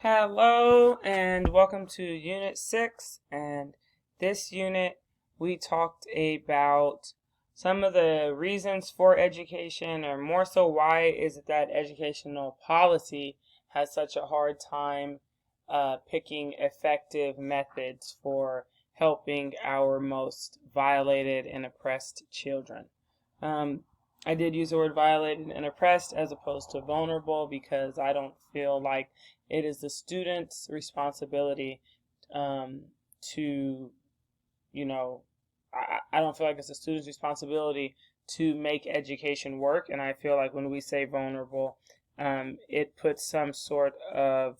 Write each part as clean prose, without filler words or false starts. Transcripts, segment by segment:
Hello and welcome to Unit 6, and this unit we talked about some of the reasons for education, or more so why is it that educational policy has such a hard time picking effective methods for helping our most violated and oppressed children. I did use the word violated and oppressed as opposed to vulnerable because I don't feel like it is the student's responsibility to, I don't feel like it's the student's responsibility to make education work. And I feel like when we say vulnerable, it puts some sort of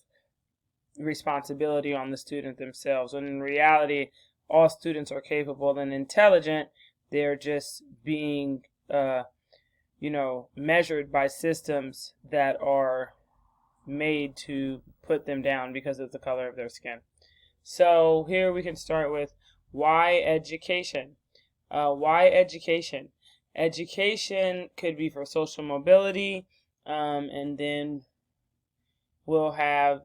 responsibility on the student themselves. When in reality, all students are capable and intelligent. They're just being, measured by systems that are made to put them down because of the color of their skin. So here we can start with why education. Why education? Education could be for social mobility, and then we'll have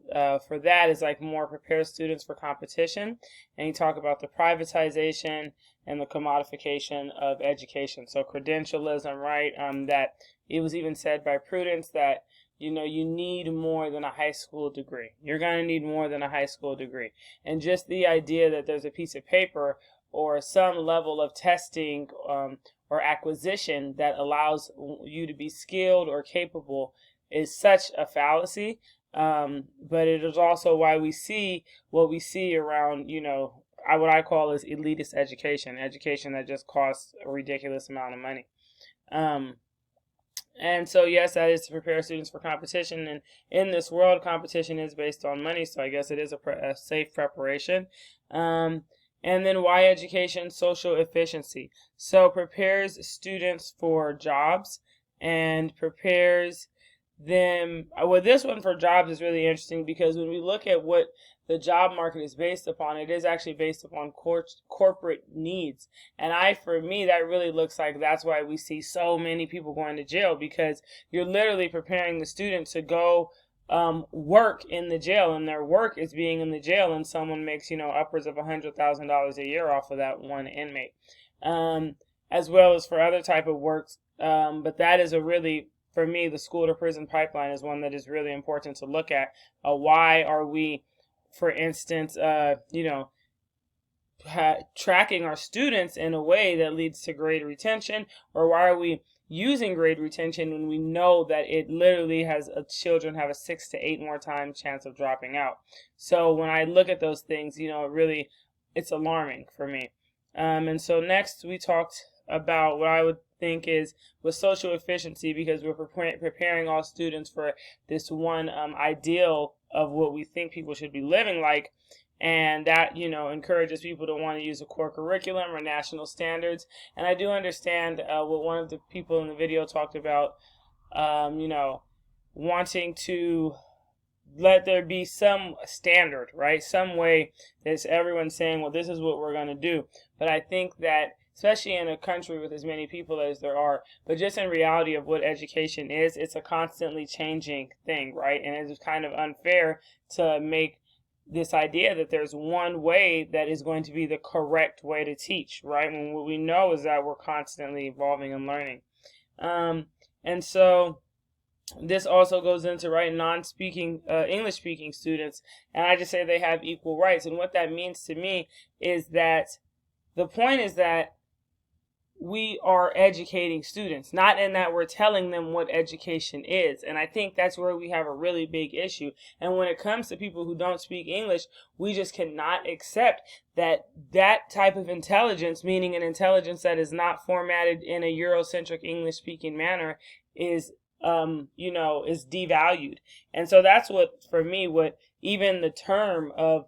for that is like more prepare students for competition, and you talk about the privatization and the commodification of education. So credentialism, right? That it was even said by Prudence that you need more than a high school degree. You're going to need more than a high school degree. And just the idea that there's a piece of paper or some level of testing or acquisition that allows you to be skilled or capable is such a fallacy. But it is also why we see what we see around, what I call is elitist education that just costs a ridiculous amount of money. And so, yes, that is to prepare students for competition. And in this world, competition is based on money. So I guess it is a safe preparation. And then why education? Social efficiency. So prepares students for jobs and prepares them. Well, this one for jobs is really interesting because when we look at what the job market is based upon, it is actually based upon corporate needs. And for me, that really looks like that's why we see so many people going to jail, because you're literally preparing the student to go work in the jail, and their work is being in the jail, and someone makes, upwards of $100,000 a year off of that one inmate, as well as for other type of works. But that is for me, the school to prison pipeline is one that is really important to look at. Why are we, for instance, tracking our students in a way that leads to grade retention? Or why are we using grade retention when we know that it literally has children have a 6 to 8 more times chance of dropping out? So when I look at those things, it's alarming for me. And so next we talked about what I would think is with social efficiency, because we're preparing all students for this one ideal of what we think people should be living like, and that encourages people to want to use a core curriculum or national standards. And I do understand what one of the people in the video talked about, wanting to let there be some standard, right? Some way that everyone's saying, well, this is what we're going to do. But I think that especially in a country with as many people as there are, but just in reality of what education is, it's a constantly changing thing, right? And it's kind of unfair to make this idea that there's one way that is going to be the correct way to teach, right? When what we know is that we're constantly evolving and learning. And so this also goes into, right, non-speaking, English-speaking students, and I just say they have equal rights. And what that means to me is that the point is that we are educating students, not in that we're telling them what education is. And I think that's where we have a really big issue. And when it comes to people who don't speak English, we just cannot accept that type of intelligence, meaning an intelligence that is not formatted in a Eurocentric English speaking manner, is devalued. And so that's what, for me, what even the term of,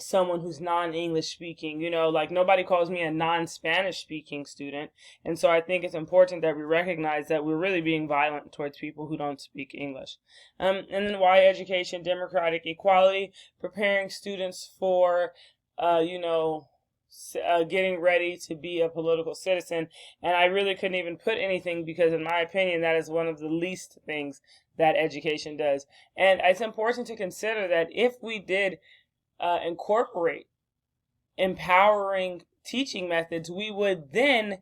someone who's non-English speaking, like nobody calls me a non-Spanish speaking student. And so I think it's important that we recognize that we're really being violent towards people who don't speak English. And then why education? Democratic equality, preparing students for, getting ready to be a political citizen. And I really couldn't even put anything because, in my opinion, that is one of the least things that education does. And it's important to consider that if we did incorporate empowering teaching methods, we would then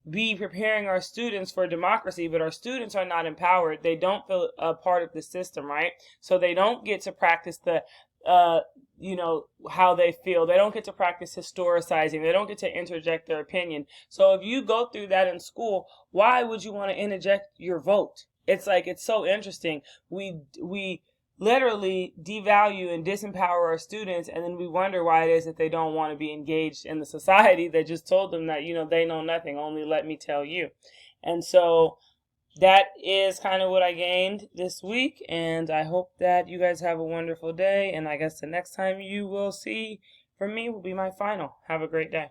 be preparing our students for democracy, but our students are not empowered. They don't feel a part of the system, right? So they don't get to practice the how they feel. They don't get to practice historicizing. They don't get to interject their opinion. So if you go through that in school, why would you want to interject your vote? It's so interesting. We literally devalue and disempower our students, and then we wonder why it is that they don't want to be engaged in the society that just told them that, they know nothing, only let me tell you. And so that is kind of what I gained this week, and I hope that you guys have a wonderful day, and I guess the next time you will see from me will be my final. Have a great day.